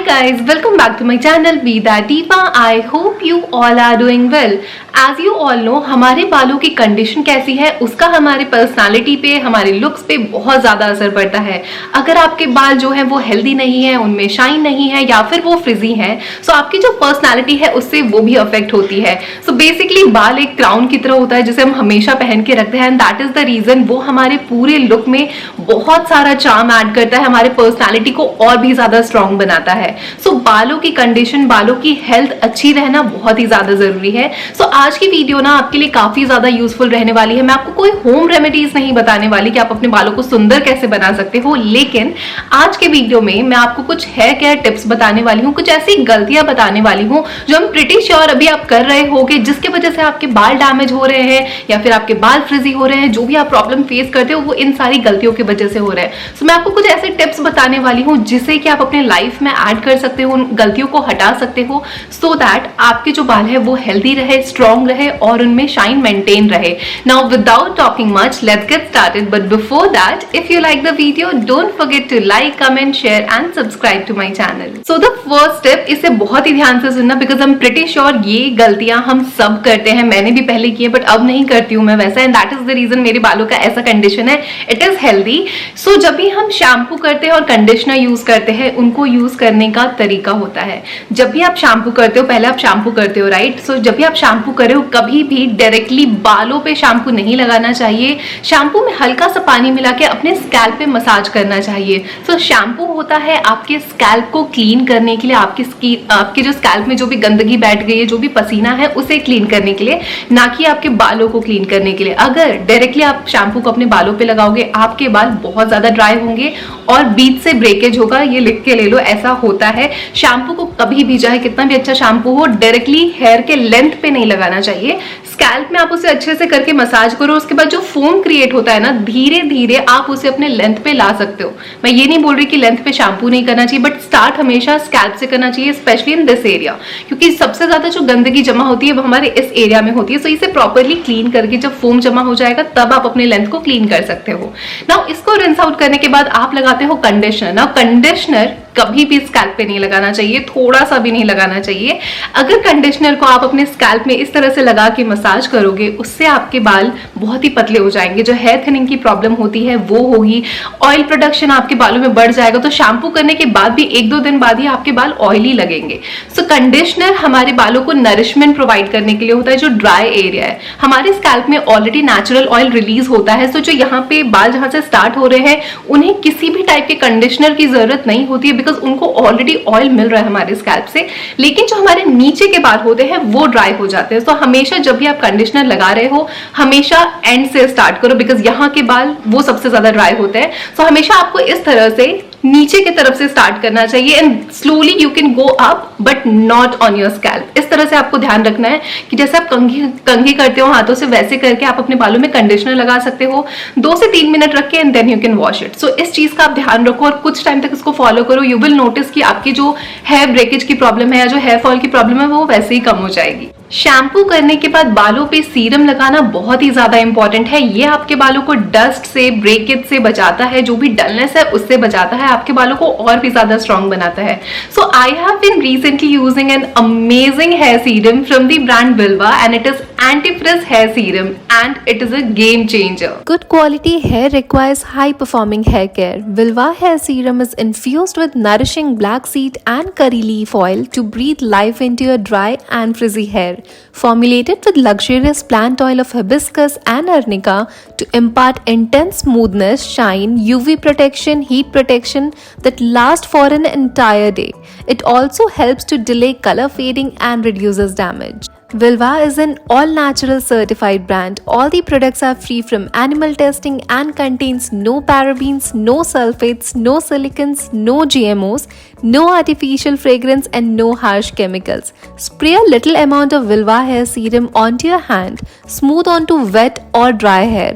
guys, welcome back to my channel Vida Deepa. I hope you all are doing well. As you all know, हमारे बालों की condition कैसी है उसका हमारे पर्सनालिटी पे, हमारे लुक्स पे बहुत ज़्यादा असर पड़ता है। अगर आपके बाल जो है वो हेल्दी नहीं है, उनमें शाइन नहीं है या फिर वो फ्रिजी है, सो आपकी जो पर्सनालिटी है उससे वो भी अफेक्ट होती है। सो बेसिकली बाल एक क्राउन की तरह होता है जिसे हम हमेशा पहन के रखते हैं and that is the reason वो हमारे पूरे लुक में बहुत सारा चार्म ऐड करता है, हमारे पर्सनालिटी को और भी ज्यादा स्ट्रॉन्ग बनाता है। सो बालों की कंडीशन, बालों की हेल्थ अच्छी रहना बहुत ही ज्यादा जरूरी है। सो आज की वीडियो ना आपके लिए काफी ज्यादा यूजफुल रहने वाली है। मैं आपको कोई होम रेमेडीज नहीं बताने वाली कि आप अपने बालों को सुंदर कैसे बना सकते हो, लेकिन आज के वीडियो में मैं आपको कुछ हेयर केयर टिप्स बताने वाली हूँ, कुछ ऐसी गलतियां बताने वाली हूँ जो हम प्रिटी श्योर अभी आप कर रहे होगे, जिसकी वजह से आपके बाल डैमेज हो रहे हैं या फिर आपके बाल फ्रिजी हो रहे हैं। जो भी आप प्रॉब्लम फेस करते हो वो इन सारी गलतियों की वजह से हो रहा है। सो मैं आपको कुछ ऐसे टिप्स बताने वाली हूँ जिससे कि आप अपने लाइफ में ऐड कर सकते हो, उन गलतियों को हटा सकते हो, सो दैट आपके जो बाल है वो हेल्दी रहे, स्ट्रॉन्ग रहे और उनमें शाइन मेंटेन रहे। Now without talking much, let's get started. But before that, if you like the video, don't forget to like, comment, share and subscribe to my channel. So the first tip, इसे बहुत ही ध्यान से सुनना because I am pretty sure ये गलतियां हम सब करते हैं। मैंने भी पहले की है बट अब नहीं करती हूँ मैं वैसा, and that is the reason मेरे बालों का ऐसा कंडीशन है। It is healthy. सो जब भी हम शैम्पू करते हैं और कंडीशनर यूज करते हैं, उनको यूज करने का तरीका होता है। जब भी आप शैम्पू करते हो, पहले आप शैम्पू करते हो, राइट? सो जब भी आप शैम्पू कर रहे हो, कभी भी डायरेक्टली बालों पे शैम्पू नहीं लगाना चाहिए। शैम्पू में हल्का सा पानी मिला के अपने स्कैल्प पे मसाज करना चाहिए। सो शैम्पू होता है आपके स्कैल्प को क्लीन करने के लिए, आपके जो स्कैल्प में जो भी गंदगी बैठ गई है, जो भी पसीना है उसे क्लीन करने के लिए, ना कि आपके बालों को क्लीन करने के लिए। अगर डायरेक्टली आप शैम्पू को अपने बालों पे लगाओगे, आपके बाल बहुत ज्यादा ड्राई होंगे और बीच से ब्रेकेज होगा। ये लिख के ले लो, ऐसा होता है। शैम्पू को कभी भी, चाहे कितना भी अच्छा शैम्पू हो, डायरेक्टली हेयर के लेंथ पे नहीं लगाना चाहिए। स्कैल्प में आप उसे अच्छे से करके मसाज करो, उसके बाद जो फोम क्रिएट होता है ना, धीरे धीरे आप उसे अपने लेंथ पे ला सकते हो। मैं ये नहीं बोल रही कि लेंथ पे शैम्पू नहीं करना चाहिए, बट स्टार्ट हमेशा स्कैल्प से करना चाहिए, स्पेशली इन दिस एरिया, क्योंकि सबसे ज्यादा जो गंदगी जमा होती है वो हमारे इस एरिया में होती है। सो इसे प्रॉपरली क्लीन करके जब फोम जमा हो जाएगा तब आप अपने लेंथ को क्लीन कर सकते हो। नाउ इसको रिंस आउट करने के बाद आप लगाते हो कंडीशनर। नाउ कंडीशनर कभी भी स्कैल्प पे नहीं लगाना चाहिए, थोड़ा सा भी नहीं लगाना चाहिए। अगर कंडीशनर को आप अपने स्कैल्प में इस तरह से लगा के मसाज करोगे, उससे आपके बाल बहुत ही पतले हो जाएंगे। जो हेयर थिनिंग की प्रॉब्लम होती है वो होगी, ऑयल प्रोडक्शन आपके बालों में बढ़ जाएगा। तो शैम्पू करने के बाद भी 1-2 दिन बाद ही आपके बाल ऑयली लगेंगे। सो कंडीशनर हमारे बालों को नरिशमेंट प्रोवाइड करने के लिए होता है। जो ड्राई एरिया है, हमारे स्कैल्प में ऑलरेडी नेचुरल ऑयल रिलीज होता है। सो जो यहाँ पे बाल जहां से स्टार्ट हो रहे हैं, उन्हें किसी भी टाइप के कंडीशनर की जरूरत नहीं होती है बिकॉज उनको ऑलरेडी ऑयल मिल रहा है हमारे स्कैल्प से। लेकिन जो हमारे नीचे के बाल होते हैं वो ड्राई हो जाते हैं। तो हमेशा जब भी आप कंडीशनर लगा रहे हो, हमेशा एंड से स्टार्ट करो बिकॉज यहाँ के बाल वो सबसे ज्यादा ड्राई होते हैं। सो हमेशा आपको इस तरह से नीचे की तरफ से स्टार्ट करना चाहिए and slowly you can go up but not on your scalp. इस तरह से आपको ध्यान रखना है कि जैसे आप कंघी करते हो हाथों से, वैसे करके आप अपने बालों में कंडीशनर लगा सकते हो 2 से 3 मिनट रख के and then you can wash it. So इस चीज का आप ध्यान रखो और कुछ टाइम तक इसको फॉलो करो। यू विल नोटिस कि आपकी जो हेयर ब्रेकेज की प्रॉब्लम है या जो हेयर फॉल की प्रॉब्लम है वो वैसे ही कम हो जाएगी। शैम्पू करने के बाद बालों पे सीरम लगाना बहुत ही ज्यादा इंपॉर्टेंट है। ये आपके बालों को डस्ट से, ब्रेकेज से बचाता है, जो भी डलनेस है उससे बचाता है, आपके बालों को और भी ज्यादा स्ट्रॉन्ग बनाता है। So I have been recently using an amazing hair serum from the brand Vilvah and it is anti-frizz hair serum and it is a game changer. Good quality hair requires high performing hair care. Vilva hair serum is infused with nourishing black seed and curry leaf oil to breathe life into your dry and frizzy hair. Formulated with luxurious plant oil of hibiscus and arnica to impart intense smoothness, shine, UV protection, heat protection that lasts for an entire day. It also helps to delay color fading and reduces damage. Vilva is an all-natural certified brand. All the products are free from animal testing and contains no parabens, no sulfates, no silicons, no GMOs, no artificial fragrance and no harsh chemicals. Spray a little amount of Vilva hair serum onto your hand, smooth onto wet or dry hair.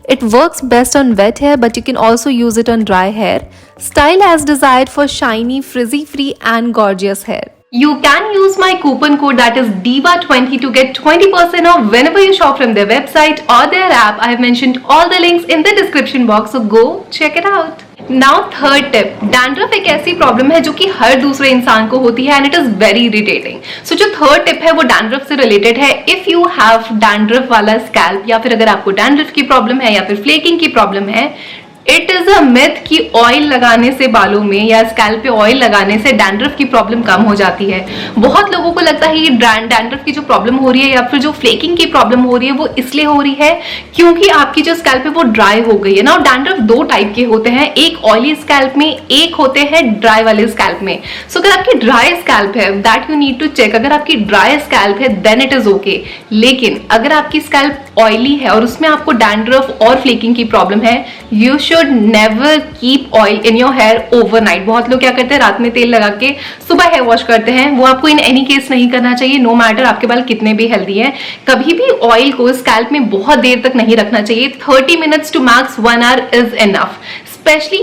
It works best on wet hair, but you can also use it on dry hair. Style as desired for shiny, frizzy-free and gorgeous hair. You can use my coupon code that is DIVA20 to get 20% off whenever you shop from their website or their app. I have mentioned all the links in the description box, so go check it out. Now third tip, dandruff एक ऐसी problem है जो कि हर दूसरे इंसान को होती है and it is very irritating. So जो थर्ड टिप है वो डैंड्रफ से रिलेटेड है। इफ यू हैव डैंड्रफ वाला स्कैल्प, या फिर अगर आपको डैंड्रफ की प्रॉब्लम है या फिर फ्लेकिंग की प्रॉब्लम है, इट इज अ मिथ कि ऑयल लगाने से बालों में या स्कैल्प पे ऑयल लगाने से डैंड्रफ की प्रॉब्लम कम हो जाती है। बहुत लोगों को लगता है ये डैंड्रफ की जो प्रॉब्लम हो रही है या फिर जो फ्लेकिंग की प्रॉब्लम हो रही है वो इसलिए हो रही है क्योंकि आपकी जो स्कैल्प है वो ड्राई हो गई है ना। डैंड्रफ दो टाइप के होते हैं, एक ऑयली स्कैल्प में, एक होते हैं ड्राई वाले स्कैल्प में। सो अगर आपकी ड्राई स्कैल्प है that you need to check. अगर आपकी ड्राई स्कैल्प है देन इट इज ओके। लेकिन अगर आपकी स्कैल्प ऑयली है और उसमें आपको डैंड्रफ और फ्लेकिंग की प्रॉब्लम है, you should never keep oil in your hair overnight. बहुत लोग क्या करते हैं, रात में तेल लगा के सुबह हेयर वॉश करते हैं। वो आपको इन एनी केस नहीं करना चाहिए, नो मैटर आपके बाल कितने भी हेल्दी हैं। कभी भी ऑयल को स्कैल्प में बहुत देर तक नहीं रखना चाहिए। 30 minutes to max 1 hour is enough. Specially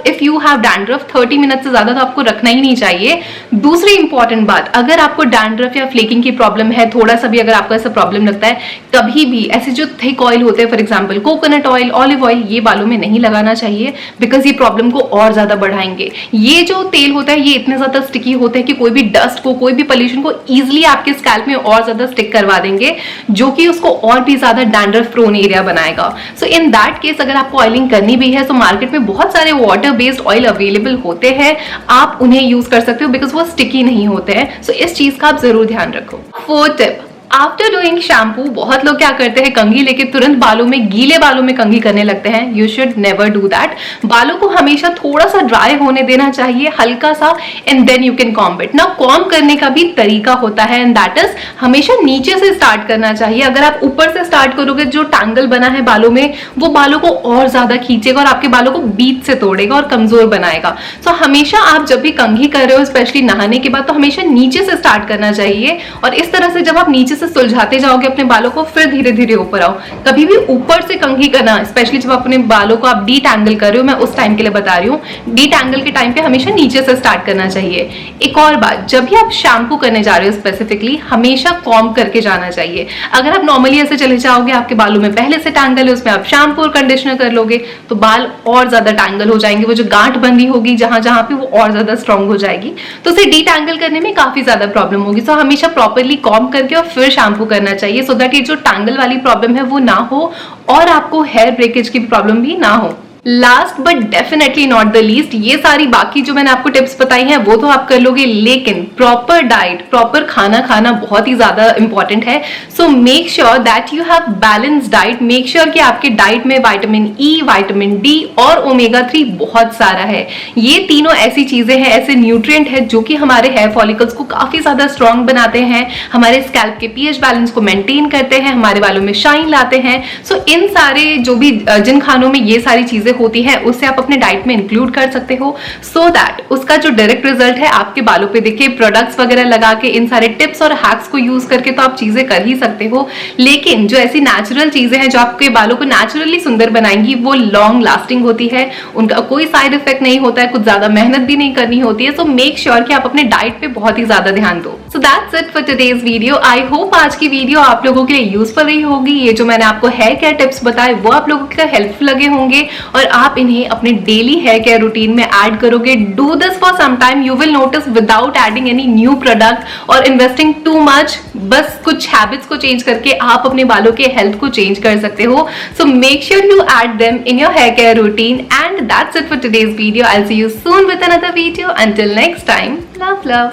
if you have dandruff, 30 minute से ज्यादा तो आपको रखना ही नहीं चाहिए। दूसरी इंपॉर्टेंट बात, अगर आपको डैंड्रफ या फ्लेकिंग की प्रॉब्लम है, थोड़ा सा भी अगर आपको ऐसा प्रॉब्लम लगता है, कभी भी ऐसे जो थिक ऑयल होते हैं, for example coconut oil, olive oil, ये बालों में नहीं लगाना चाहिए बिकॉज ये प्रॉब्लम को और ज्यादा बढ़ाएंगे। ये जो तेल होता है ये इतने ज्यादा स्टिकी होते हैं कि कोई भी डस्ट को, कोई भी पोल्यूशन को इजिली आपके स्कैल्प में और ज्यादा स्टिक करवा देंगे, जो कि उसको और भी ज्यादा डैंड्रफ प्रोन एरिया बनाएगा। सो इन दैट केस अगर आपको ऑयलिंग करनी भी है तो मार्केट में बहुत सारे वाटर बेस्ड ऑयल अवेलेबल होते हैं, आप उन्हें यूज कर सकते हो बिकॉज वो स्टिकी नहीं होते हैं। सो इस चीज का आप जरूर ध्यान रखो। Fourth tip, after doing shampoo, बहुत लोग क्या करते हैं, कंघी लेके तुरंत बालों में, गीले बालों में कंघी करने लगते हैं। You should never do that. बालों को हमेशा थोड़ा सा ड्राई होने देना चाहिए, हल्का सा, and then you can comb it. ना कॉम्ब करने का भी तरीका होता है एंड दैट इज हमेशा नीचे से स्टार्ट करना चाहिए। अगर आप ऊपर से स्टार्ट करोगे, जो टैंगल बना है बालों में वो बालों को और ज्यादा खींचेगा और आपके बालों को बीच से तोड़ेगा और कमजोर बनाएगा। सो हमेशा आप जब भी कंघी कर रहे हो, स्पेशली नहाने के बाद, तो हमेशा नीचे से स्टार्ट करना चाहिए। और इस तरह से जब आप नीचे सुलझाते जाओगे अपने बालों को, फिर धीरे धीरे ऊपर आओ। कभी भी ऊपर से कंघी करना, स्पेशली जब अपने बालों को आप डीटैंगल कर रहे हो, मैं उस टाइम के लिए बता रही हूँ, डीटैंगल के टाइम पे हमेशा नीचे से स्टार्ट करना चाहिए। एक और बात, जब भी आप शैम्पू करने जा रहे हो स्पेसिफिकली, हमेशा कॉम्ब करके जाना चाहिए। अगर आप नॉर्मली ऐसे चले जाओगे, आपके बालों में पहले से टैंगल है, उसमें आप शैम्पू और कंडीशनर कर लोगे तो बाल और ज्यादा टैंगल हो जाएंगे। वो जो गांठ बंदी होगी जहां जहां पे, वो और ज्यादा स्ट्रॉन्ग हो जाएगी, तो उसे डीटैंगल करने में काफी ज्यादा प्रॉब्लम होगी। तो हमेशा प्रॉपरली कॉम्ब करके और फिर शैम्पू करना चाहिए, सो दैट ये जो टैंगल वाली प्रॉब्लम है वो ना हो और आपको हेयर ब्रेकेज की प्रॉब्लम भी ना हो। Last but definitely not the least, ये सारी बाकी जो मैंने आपको टिप्स बताई हैं वो तो आप कर लोगे, लेकिन प्रॉपर डाइट, प्रॉपर खाना खाना बहुत ही ज्यादा इंपॉर्टेंट है। सो make sure that you have balance diet. Make sure कि आपके डाइट में विटामिन ई, विटामिन डी और ओमेगा 3 बहुत सारा है। ये तीनों ऐसी चीजें हैं, ऐसे न्यूट्रिएंट है जो कि हमारे हेयर फॉलिकल्स को काफी ज्यादा स्ट्रॉन्ग बनाते हैं, हमारे स्कैल्प के पीएच बैलेंस को मेंटेन करते हैं, हमारे बालों में शाइन लाते हैं। सो इन सारे जो भी जिन खानों में ये सारी चीजें होती है उससे आप अपने डाइट में इंक्लूड कर सकते हो, सो दैट उसका जो डायरेक्ट रिजल्ट है आपके बालों पे दिखे। प्रोडक्ट्स वगैरह लगा के, इन सारे टिप्स और हैक्स को यूज करके तो आप चीजें कर ही सकते हो, लेकिन जो ऐसी नेचुरल चीजें हैं जो आपके बालों को नेचुरली सुंदर बनाएंगी वो लॉन्ग लास्टिंग होती है, उनका कोई साइड इफेक्ट नहीं होता है, कुछ ज्यादा मेहनत भी नहीं करनी होती है। सो मेक श्योर कि आप अपने डाइट पे बहुत ही ज्यादा ध्यान दो। So that's it for today's video. I hope आज की वीडियो आप लोगों के लिए यूजफुल रही होगी। ये जो मैंने आपको हेयर केयर टिप्स बताए वो आप लोगों के हेल्पफुल लगे होंगे और आप इन्हें अपने डेली हेयर केयर रूटीन में ऐड करोगे। Do this for some time, you will notice without adding any new product और इन्वेस्टिंग टू मच, बस कुछ हैबिट्स को चेंज करके आप अपने बालों के हेल्थ को चेंज कर सकते हो। So make sure you add them in your hair care routine and that's it for today's video. I will see you soon with another video. Until next time, love love.